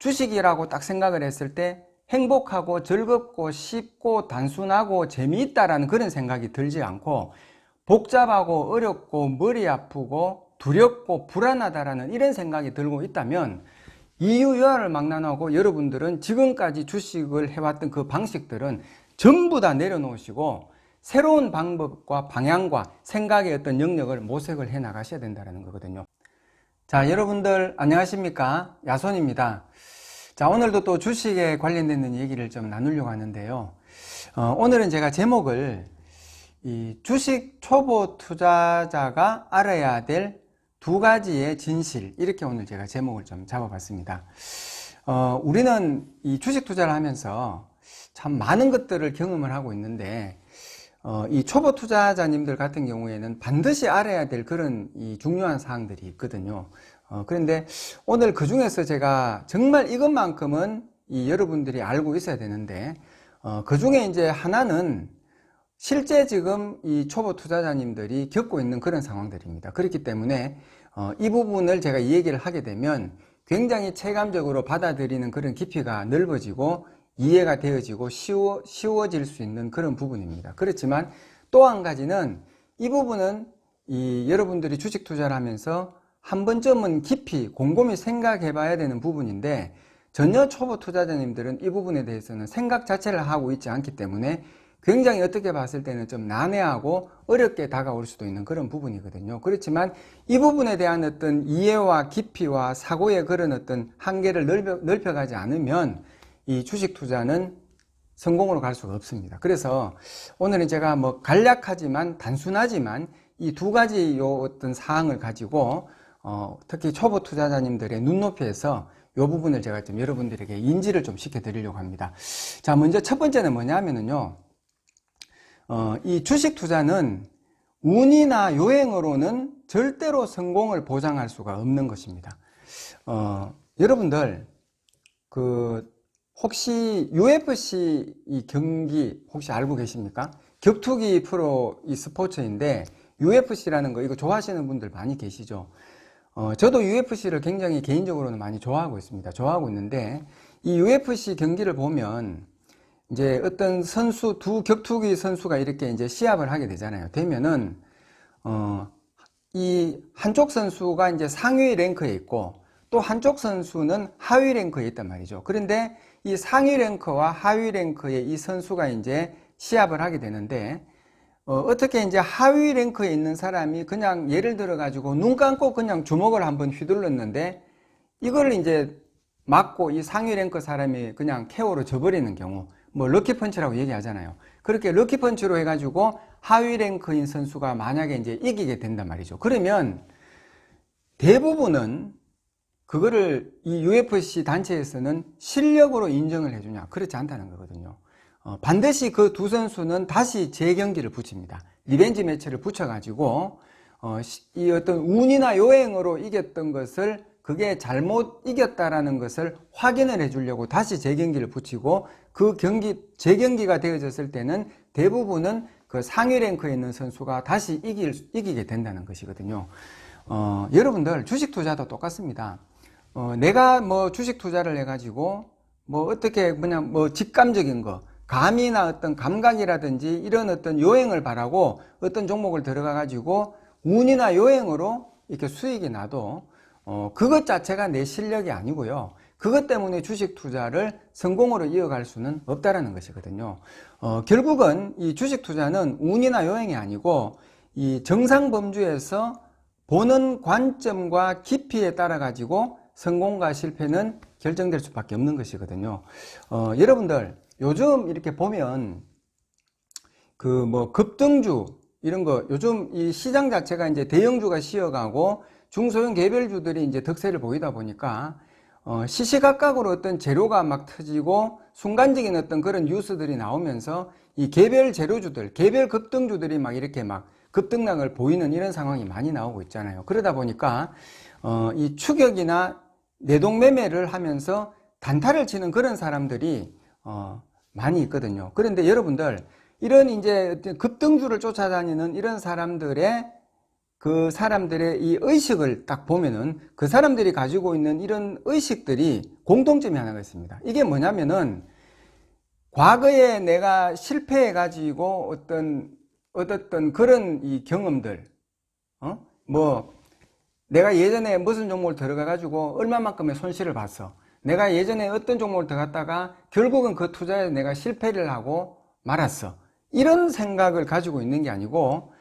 주식이라고 딱 생각을 했을 때 행복하고 즐겁고 쉽고 단순하고 재미있다라는 그런 생각이 들지 않고 복잡하고 어렵고 머리 아프고 두렵고 불안하다라는 이런 생각이 들고 있다면 이유여하를 막론하고 여러분들은 지금까지 주식을 해왔던 그 방식들은 전부 다 내려놓으시고 새로운 방법과 방향과 생각의 어떤 영역을 모색을 해 나가셔야 된다는 거거든요. 자, 여러분들 안녕하십니까? 야손입니다. 자, 오늘도 또 주식에 관련된 얘기를 좀 나누려고 하는데요. 오늘은 제가 제목을 이 주식 초보 투자자가 알아야 될 두 가지의 진실, 이렇게 오늘 제가 제목을 좀 잡아봤습니다. 우리는 이 주식 투자를 하면서 참 많은 것들을 경험을 하고 있는데 이 초보 투자자님들 같은 경우에는 반드시 알아야 될 그런 이 중요한 사항들이 있거든요. 그런데 오늘 그 중에서 제가 정말 이것만큼은 이 여러분들이 알고 있어야 되는데 그 중에 이제 하나는 실제 지금 이 초보 투자자님들이 겪고 있는 그런 상황들입니다. 그렇기 때문에 이 부분을 제가 이 얘기를 하게 되면 굉장히 체감적으로 받아들이는 그런 깊이가 넓어지고 이해가 되어지고 쉬워질 수 있는 그런 부분입니다. 그렇지만 또 한 가지는 이 부분은 여러분들이 주식 투자를 하면서 한 번쯤은 깊이 곰곰이 생각해 봐야 되는 부분인데 전혀 초보 투자자님들은 이 부분에 대해서는 생각 자체를 하고 있지 않기 때문에 굉장히 어떻게 봤을 때는 좀 난해하고 어렵게 다가올 수도 있는 그런 부분이거든요. 그렇지만 이 부분에 대한 어떤 이해와 깊이와 사고의 그런 어떤 한계를 넓혀가지 않으면 이 주식 투자는 성공으로 갈 수가 없습니다. 그래서 오늘은 제가 뭐 간략하지만 단순하지만 이 두 가지 어떤 사항을 가지고 특히 초보 투자자님들의 눈높이에서 이 부분을 제가 좀 여러분들에게 인지를 좀 시켜드리려고 합니다. 자, 먼저 첫 번째는 뭐냐면요. 이 주식 투자는 운이나 요행으로는 절대로 성공을 보장할 수가 없는 것입니다. 여러분들 혹시 UFC 이 경기 혹시 알고 계십니까? 격투기 프로 이 스포츠인데 UFC라는 거 이거 좋아하시는 분들 많이 계시죠? 저도 UFC를 굉장히 개인적으로는 많이 좋아하고 있습니다. 좋아하고 있는데 이 UFC 경기를 보면 이제 어떤 선수, 두 격투기 선수가 이렇게 이제 시합을 하게 되잖아요. 되면은, 이 한쪽 선수가 이제 상위 랭크에 있고 또 한쪽 선수는 하위 랭크에 있단 말이죠. 그런데 이 상위 랭크와 하위 랭크의 이 선수가 이제 시합을 하게 되는데, 어떻게 이제 하위 랭크에 있는 사람이 그냥 예를 들어 가지고 눈 감고 그냥 주먹을 한번 휘둘렀는데 이걸 이제 맞고 이 상위 랭크 사람이 그냥 KO로 져버리는 경우, 뭐 럭키펀치라고 얘기하잖아요. 그렇게 럭키펀치로 해가지고 하위 랭크인 선수가 만약에 이제 이기게 된단 말이죠. 그러면 대부분은 그거를 이 UFC 단체에서는 실력으로 인정을 해주냐? 그렇지 않다는 거거든요. 반드시 그 두 선수는 다시 재경기를 붙입니다. 리벤지 매치를 붙여가지고 이 어떤 운이나 요행으로 이겼던 것을 그게 잘못 이겼다라는 것을 확인을 해주려고 다시 재경기를 붙이고 그 재경기가 되어졌을 때는 대부분은 그 상위 랭크에 있는 선수가 다시 이기게 된다는 것이거든요. 여러분들 주식 투자도 똑같습니다. 내가 뭐 주식 투자를 해가지고 뭐 어떻게 그냥 뭐 직감적인 거, 감이나 어떤 감각이라든지 이런 어떤 요행을 바라고 어떤 종목을 들어가가지고 운이나 요행으로 이렇게 수익이 나도 그것 자체가 내 실력이 아니고요. 그것 때문에 주식 투자를 성공으로 이어갈 수는 없다라는 것이거든요. 결국은 이 주식 투자는 운이나 요행이 아니고 이 정상범주에서 보는 관점과 깊이에 따라 가지고 성공과 실패는 결정될 수밖에 없는 것이거든요. 여러분들 요즘 이렇게 보면 그 뭐 급등주 이런 거 요즘 이 시장 자체가 이제 대형주가 쉬어가고 중소형 개별주들이 이제 덕세를 보이다 보니까 시시각각으로 어떤 재료가 막 터지고 순간적인 어떤 그런 뉴스들이 나오면서 이 개별 재료주들, 개별 급등주들이 막 이렇게 막 급등락을 보이는 이런 상황이 많이 나오고 있잖아요. 그러다 보니까 이 추격이나 내동매매를 하면서 단타를 치는 그런 사람들이 많이 있거든요. 그런데 여러분들 이런 이제 급등주를 쫓아다니는 이런 사람들의 그 사람들의 이 의식을 딱 보면은 그 사람들이 가지고 있는 이런 의식들이 공통점이 하나가 있습니다. 이게 뭐냐면은 과거에 내가 실패해 가지고 얻었던 그런 이 경험들, 뭐 내가 예전에 무슨 종목을 들어가 가지고 얼마만큼의 손실을 봤어. 내가 예전에 어떤 종목을 들어갔다가 결국은 그 투자에 내가 실패를 하고 말았어. 이런 생각을 가지고 있는 게 아니고,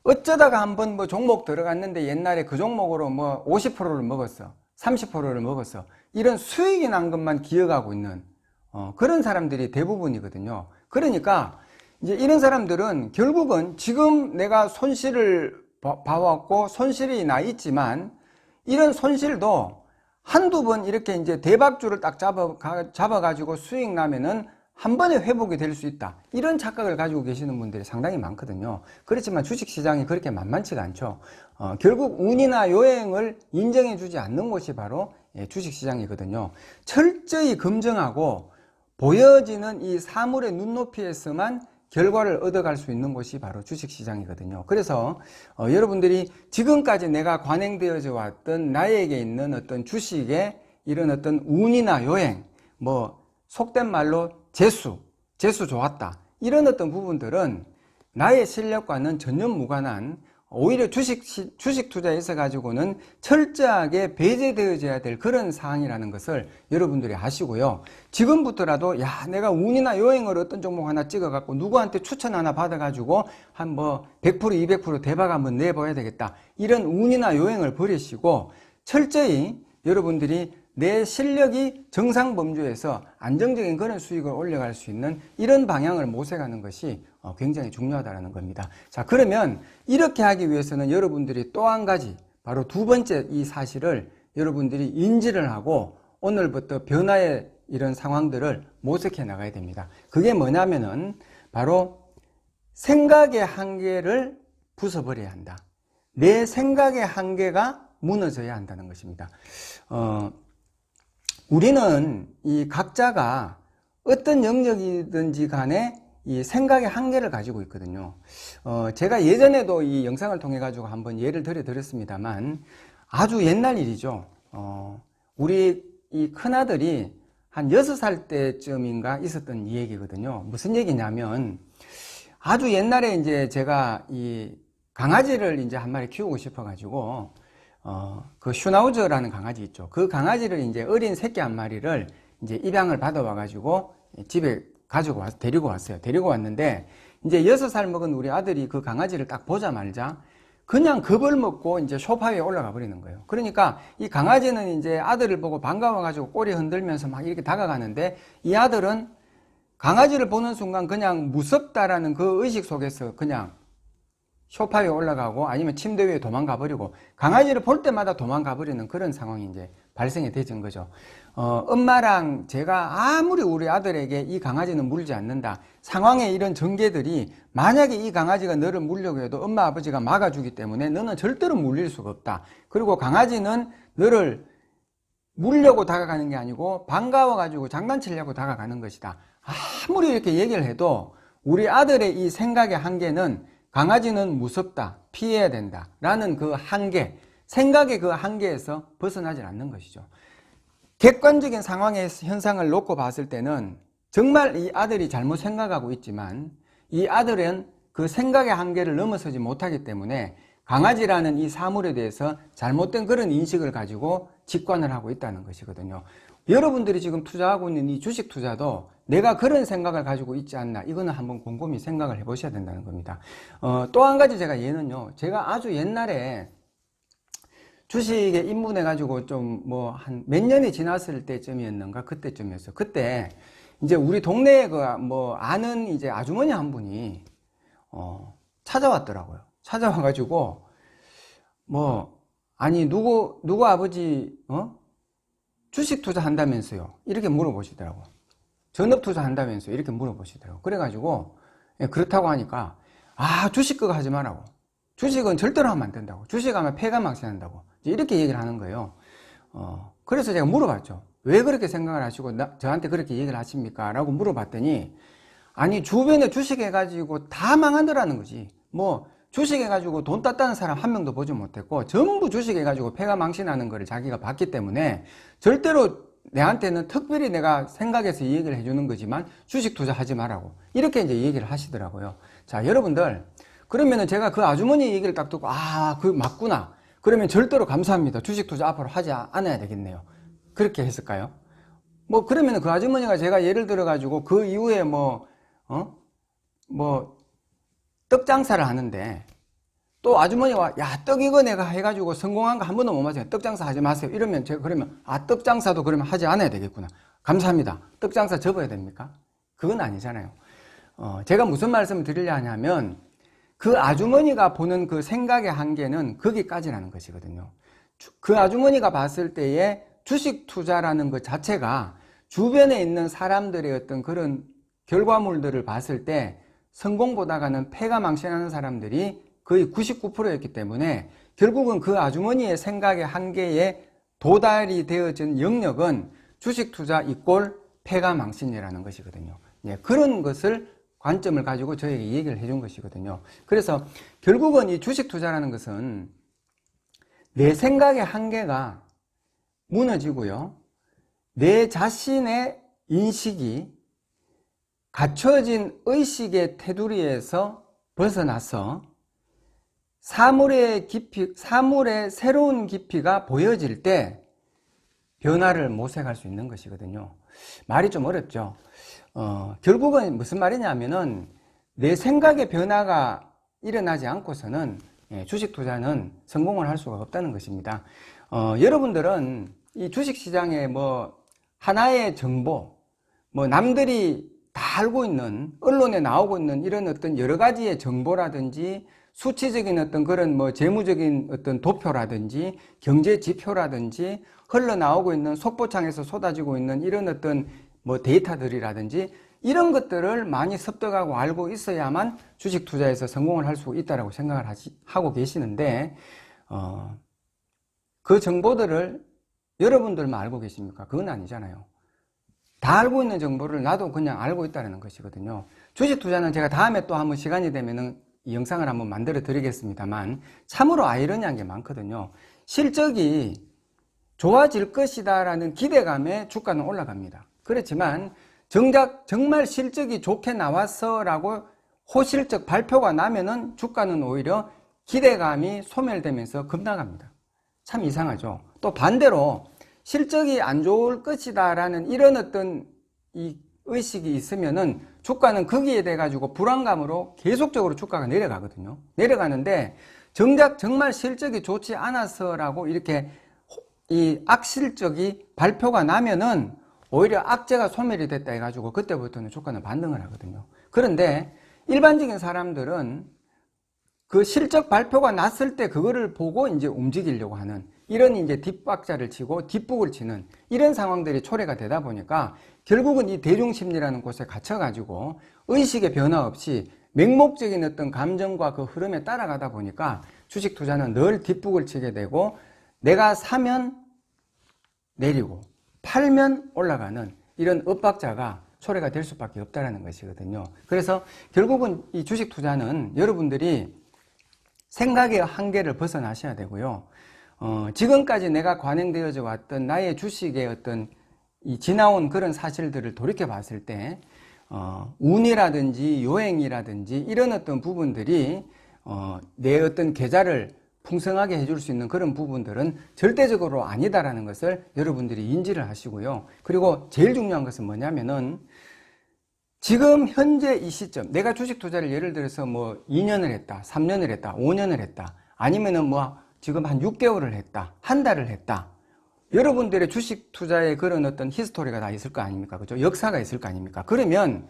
어쩌다가 한번 뭐 종목 들어갔는데 옛날에 그 종목으로 뭐 50%를 먹었어. 30%를 먹었어. 이런 수익이 난 것만 기억하고 있는 그런 사람들이 대부분이거든요. 그러니까 이제 이런 사람들은 결국은 지금 내가 손실을 봐왔고 손실이 나 있지만, 이런 손실도 한두 번 이렇게 이제 대박줄을 딱 잡아가지고 수익 나면은 한 번에 회복이 될 수 있다. 이런 착각을 가지고 계시는 분들이 상당히 많거든요. 그렇지만 주식시장이 그렇게 만만치가 않죠. 결국 운이나 요행을 인정해 주지 않는 곳이 바로 주식시장이거든요. 철저히 검증하고 보여지는 이 사물의 눈높이에서만 결과를 얻어갈 수 있는 곳이 바로 주식시장이거든요. 그래서 여러분들이 지금까지 내가 관행되어져 왔던 나에게 있는 어떤 주식의 이런 어떤 운이나 요행, 뭐 속된 말로 재수 좋았다, 이런 어떤 부분들은 나의 실력과는 전혀 무관한, 오히려 주식 투자에 있어 가지고는 철저하게 배제되어져야 될 그런 사항이라는 것을 여러분들이 아시고요. 지금부터라도 내가 운이나 요행을 어떤 종목 하나 찍어 갖고 누구한테 추천 하나 받아 가지고 한 뭐 100% 200% 대박 한번 내봐야 되겠다, 이런 운이나 요행을 버리시고 철저히 여러분들이 내 실력이 정상 범주에서 안정적인 그런 수익을 올려갈 수 있는 이런 방향을 모색하는 것이 굉장히 중요하다는 겁니다. 자, 그러면 이렇게 하기 위해서는 여러분들이 또 한 가지, 바로 두 번째 이 사실을 여러분들이 인지를 하고 오늘부터 변화의 이런 상황들을 모색해 나가야 됩니다. 그게 뭐냐면은 바로 생각의 한계를 부숴버려야 한다. 내 생각의 한계가 무너져야 한다는 것입니다. 우리는 이 각자가 어떤 영역이든지 간에 이 생각의 한계를 가지고 있거든요. 제가 예전에도 이 영상을 통해 가지고 한번 예를 드렸습니다만, 아주 옛날 일이죠. 우리 이 큰아들이 한 6살 때쯤인가 있었던 얘기거든요. 무슨 얘기냐면, 아주 옛날에 이제 제가 이 강아지를 이제 한 마리 키우고 싶어 가지고 그 슈나우저라는 강아지 있죠. 그 강아지를 이제 어린 새끼 한 마리를 이제 입양을 받아와 가지고 집에 데리고 왔어요. 데리고 왔는데 이제 6살 먹은 우리 아들이 그 강아지를 딱 보자마자 그냥 겁을 먹고 이제 소파 위에 올라가 버리는 거예요. 그러니까 이 강아지는 이제 아들을 보고 반가워 가지고 꼬리 흔들면서 막 이렇게 다가가는데, 이 아들은 강아지를 보는 순간 그냥 무섭다라는 그 의식 속에서 그냥 소파 위에 올라가고 아니면 침대 위에 도망가 버리고 강아지를 볼 때마다 도망가 버리는 그런 상황이 이제 발생이 되진 거죠. 엄마랑 제가 아무리 우리 아들에게 이 강아지는 물지 않는다, 상황의 이런 전개들이 만약에 이 강아지가 너를 물려고 해도 엄마 아버지가 막아주기 때문에 너는 절대로 물릴 수가 없다. 그리고 강아지는 너를 물려고 다가가는 게 아니고 반가워가지고 장난치려고 다가가는 것이다. 아무리 이렇게 얘기를 해도 우리 아들의 이 생각의 한계는 강아지는 무섭다, 피해야 된다 라는 그 한계, 생각의 그 한계에서 벗어나질 않는 것이죠. 객관적인 상황의 현상을 놓고 봤을 때는 정말 이 아들이 잘못 생각하고 있지만, 이 아들은 그 생각의 한계를 넘어서지 못하기 때문에 강아지라는 이 사물에 대해서 잘못된 그런 인식을 가지고 직관을 하고 있다는 것이거든요. 여러분들이 지금 투자하고 있는 이 주식 투자도 내가 그런 생각을 가지고 있지 않나, 이거는 한번 곰곰이 생각을 해보셔야 된다는 겁니다. 또 한 가지 제가 예는요, 제가 아주 옛날에 주식에 입문해 가지고 좀 뭐 한 몇 년이 지났을 때쯤이었는가, 그때쯤이었어요. 그때 이제 우리 동네에 그 뭐 아는 이제 아주머니 한 분이 찾아왔더라고요. 찾아와 가지고 뭐 아니 누구 아버지 주식 투자한다면서요, 이렇게 물어보시더라고. 전업 투자한다면서요, 이렇게 물어보시더라고. 그래가지고 그렇다고 하니까 주식 그거 하지 말라고, 주식은 절대로 하면 안 된다고, 주식하면 폐가 막히는다고 이렇게 얘기를 하는 거예요. 그래서 제가 물어봤죠. 왜 그렇게 생각을 하시고 저한테 그렇게 얘기를 하십니까? 라고 물어봤더니, 아니 주변에 주식 해가지고 다 망하더라는 거지. 뭐 주식해가지고 돈 땄다는 사람 한 명도 보지 못했고 전부 주식해가지고 패가 망신하는 거를 자기가 봤기 때문에 절대로 내한테는 특별히 내가 생각해서 이 얘기를 해주는 거지만 주식 투자하지 말라고 이렇게 이제 얘기를 하시더라고요. 자, 여러분들 그러면은 제가 그 아주머니 얘기를 딱 듣고 그 맞구나. 그러면 절대로 감사합니다. 주식 투자 앞으로 하지 않아야 되겠네요. 그렇게 했을까요? 뭐 그러면은 그 아주머니가 제가 예를 들어 가지고 그 이후에 떡 장사를 하는데 또 아주머니가 야, 떡 이거 내가 해가지고 성공한 거 한 번도 못 맞아요. 떡 장사 하지 마세요. 이러면 제가 그러면 떡 장사도 그러면 하지 않아야 되겠구나. 감사합니다. 떡 장사 접어야 됩니까? 그건 아니잖아요. 제가 무슨 말씀을 드리려 하냐면 그 아주머니가 보는 그 생각의 한계는 거기까지라는 것이거든요. 그 아주머니가 봤을 때에 주식 투자라는 것 자체가 주변에 있는 사람들의 어떤 그런 결과물들을 봤을 때 성공보다가는 패가 망신하는 사람들이 거의 99%였기 때문에 결국은 그 아주머니의 생각의 한계에 도달이 되어진 영역은 주식 투자 이꼴 패가 망신이라는 것이거든요. 예, 그런 것을 관점을 가지고 저에게 얘기를 해준 것이거든요. 그래서 결국은 이 주식 투자라는 것은 내 생각의 한계가 무너지고요. 내 자신의 인식이 갖춰진 의식의 테두리에서 벗어나서 사물의 새로운 깊이가 보여질 때 변화를 모색할 수 있는 것이거든요. 말이 좀 어렵죠. 결국은 무슨 말이냐면은 내 생각의 변화가 일어나지 않고서는 주식 투자는 성공을 할 수가 없다는 것입니다. 여러분들은 이 주식 시장에 하나의 정보, 남들이 다 알고 있는 언론에 나오고 있는 이런 어떤 여러 가지의 정보라든지 수치적인 어떤 그런 재무적인 어떤 도표라든지 경제 지표라든지 흘러나오고 있는 속보창에서 쏟아지고 있는 이런 어떤 데이터들이라든지 이런 것들을 많이 습득하고 알고 있어야만 주식 투자에서 성공을 할 수 있다고 생각을 하고 계시는데 그 정보들을 여러분들만 알고 계십니까? 그건 아니잖아요. 다 알고 있는 정보를 나도 그냥 알고 있다는 것이거든요. 주식 투자는 제가 다음에 또 한번 시간이 되면은 이 영상을 한번 만들어 드리겠습니다만 참으로 아이러니한 게 많거든요. 실적이 좋아질 것이다 라는 기대감에 주가는 올라갑니다. 그렇지만 정작 정말 실적이 좋게 나왔어 라고 호실적 발표가 나면은 주가는 오히려 기대감이 소멸되면서 급락합니다. 참 이상하죠. 또 반대로 실적이 안 좋을 것이다 라는 이런 어떤 이 의식이 있으면은 주가는 거기에 대 가지고 불안감으로 계속적으로 주가가 내려가거든요. 내려가는데 정작 정말 실적이 좋지 않아서라고 이렇게 이 악실적이 발표가 나면은 오히려 악재가 소멸이 됐다 해가지고 그때부터는 주가는 반등을 하거든요. 그런데 일반적인 사람들은 그 실적 발표가 났을 때 그거를 보고 이제 움직이려고 하는 이런 이제 뒷박자를 치고 뒷북을 치는 이런 상황들이 초래가 되다 보니까 결국은 이 대중심리라는 곳에 갇혀가지고 의식의 변화 없이 맹목적인 어떤 감정과 그 흐름에 따라가다 보니까 주식 투자는 늘 뒷북을 치게 되고 내가 사면 내리고 팔면 올라가는 이런 엇박자가 초래가 될 수밖에 없다는 것이거든요. 그래서 결국은 이 주식 투자는 여러분들이 생각의 한계를 벗어나셔야 되고요. 지금까지 내가 관행되어져 왔던 나의 주식의 어떤 이 지나온 그런 사실들을 돌이켜 봤을 때 운이라든지 요행이라든지 이런 어떤 부분들이 내 어떤 계좌를 풍성하게 해줄 수 있는 그런 부분들은 절대적으로 아니다라는 것을 여러분들이 인지를 하시고요. 그리고 제일 중요한 것은 뭐냐면은 지금 현재 이 시점 내가 주식 투자를 예를 들어서 2년을 했다, 3년을 했다, 5년을 했다, 아니면은 지금 한 6개월을 했다, 한 달을 했다. 여러분들의 주식 투자의 그런 어떤 히스토리가 다 있을 거 아닙니까? 그죠? 역사가 있을 거 아닙니까? 그러면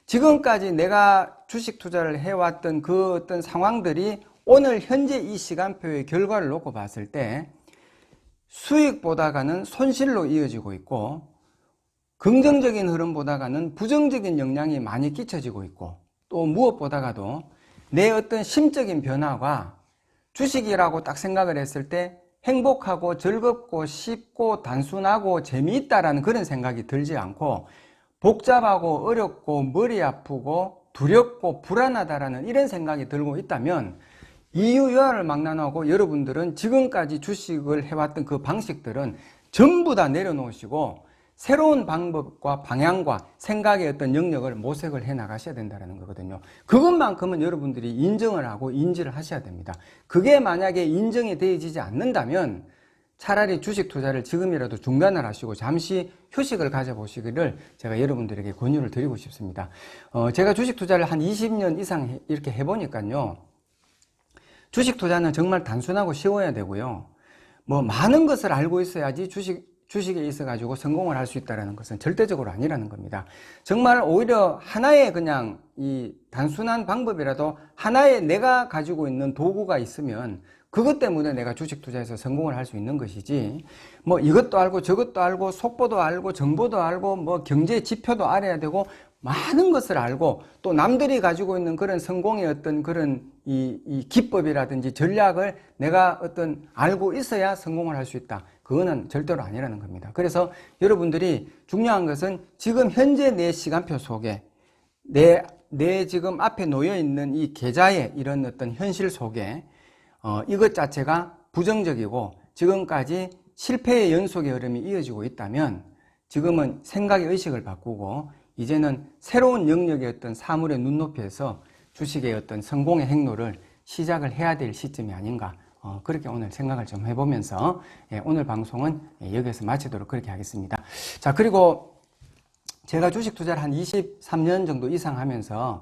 지금까지 내가 주식 투자를 해왔던 그 어떤 상황들이 오늘 현재 이 시간표의 결과를 놓고 봤을 때 수익보다가는 손실로 이어지고 있고 긍정적인 흐름보다가는 부정적인 영향이 많이 끼쳐지고 있고 또 무엇보다가도 내 어떤 심적인 변화가 주식이라고 딱 생각을 했을 때 행복하고 즐겁고 쉽고 단순하고 재미있다라는 그런 생각이 들지 않고 복잡하고 어렵고 머리 아프고 두렵고 불안하다라는 이런 생각이 들고 있다면 이유여하를 막론하고 여러분들은 지금까지 주식을 해왔던 그 방식들은 전부 다 내려놓으시고 새로운 방법과 방향과 생각의 어떤 영역을 모색을 해 나가셔야 된다는 거거든요. 그것만큼은 여러분들이 인정을 하고 인지를 하셔야 됩니다. 그게 만약에 인정이 되어지지 않는다면 차라리 주식 투자를 지금이라도 중단을 하시고 잠시 휴식을 가져보시기를 제가 여러분들에게 권유를 드리고 싶습니다. 제가 주식 투자를 한 20년 이상 이렇게 해보니까요. 주식 투자는 정말 단순하고 쉬워야 되고요. 뭐 많은 것을 알고 있어야지 주식에 있어 가지고 성공을 할 수 있다는 것은 절대적으로 아니라는 겁니다. 정말 오히려 하나의 그냥 이 단순한 방법이라도 하나의 내가 가지고 있는 도구가 있으면 그것 때문에 내가 주식 투자에서 성공을 할 수 있는 것이지, 뭐 이것도 알고 저것도 알고 속보도 알고 정보도 알고 뭐 경제 지표도 알아야 되고 많은 것을 알고 또 남들이 가지고 있는 그런 성공의 어떤 그런 이 기법이라든지 전략을 내가 어떤 알고 있어야 성공을 할 수 있다. 그거는 절대로 아니라는 겁니다. 그래서 여러분들이 중요한 것은 지금 현재 내 시간표 속에 내 지금 앞에 놓여 있는 이 계좌의 이런 어떤 현실 속에 이것 자체가 부정적이고 지금까지 실패의 연속의 흐름이 이어지고 있다면 지금은 생각의 의식을 바꾸고 이제는 새로운 영역의 어떤 사물의 눈높이에서 주식의 어떤 성공의 행로를 시작을 해야 될 시점이 아닌가, 그렇게 오늘 생각을 좀 해보면서 오늘 방송은 여기서 마치도록 그렇게 하겠습니다. 자, 그리고 제가 주식 투자를 한 23년 정도 이상 하면서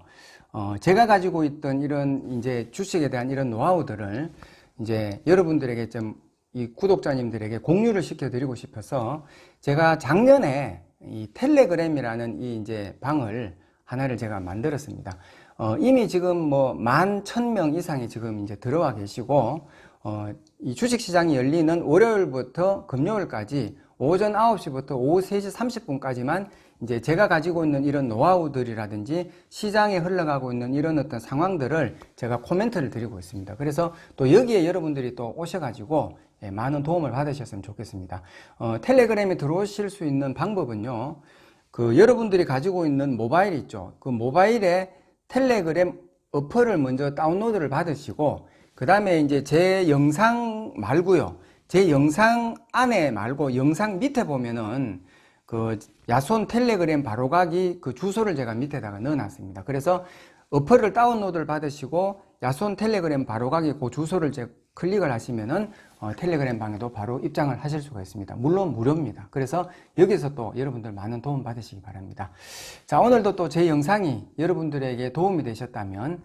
제가 가지고 있던 이런 이제 주식에 대한 이런 노하우들을 이제 여러분들에게 좀 이 구독자님들에게 공유를 시켜드리고 싶어서 제가 작년에 이 텔레그램이라는 이 이제 방을 하나를 제가 만들었습니다. 이미 지금 뭐 11,000명 이상이 지금 이제 들어와 계시고, 이 주식시장이 열리는 월요일부터 금요일까지 오전 9시부터 오후 3시 30분까지만 이제 제가 가지고 있는 이런 노하우들이라든지 시장에 흘러가고 있는 이런 어떤 상황들을 제가 코멘트를 드리고 있습니다. 그래서 또 여기에 여러분들이 또 오셔가지고 많은 도움을 받으셨으면 좋겠습니다. 텔레그램에 들어오실 수 있는 방법은요, 그 여러분들이 가지고 있는 모바일 있죠. 그 모바일에 텔레그램 어플을 먼저 다운로드를 받으시고, 그 다음에 이제 제 영상 말고요. 제 영상 안에 말고 영상 밑에 보면은 그 야손 텔레그램 바로가기 그 주소를 제가 밑에다가 넣어놨습니다. 그래서 어플을 다운로드를 받으시고 야손 텔레그램 바로가기 그 주소를 클릭을 하시면은 텔레그램 방에도 바로 입장을 하실 수가 있습니다. 물론 무료입니다. 그래서 여기서 또 여러분들 많은 도움 받으시기 바랍니다. 자, 오늘도 또 제 영상이 여러분들에게 도움이 되셨다면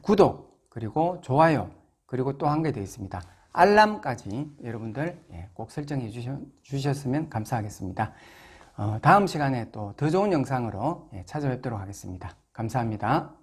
구독 그리고 좋아요 그리고 또 한 개 더 있습니다. 알람까지 여러분들 꼭 설정해 주셨으면 감사하겠습니다. 다음 시간에 또 더 좋은 영상으로 찾아뵙도록 하겠습니다. 감사합니다.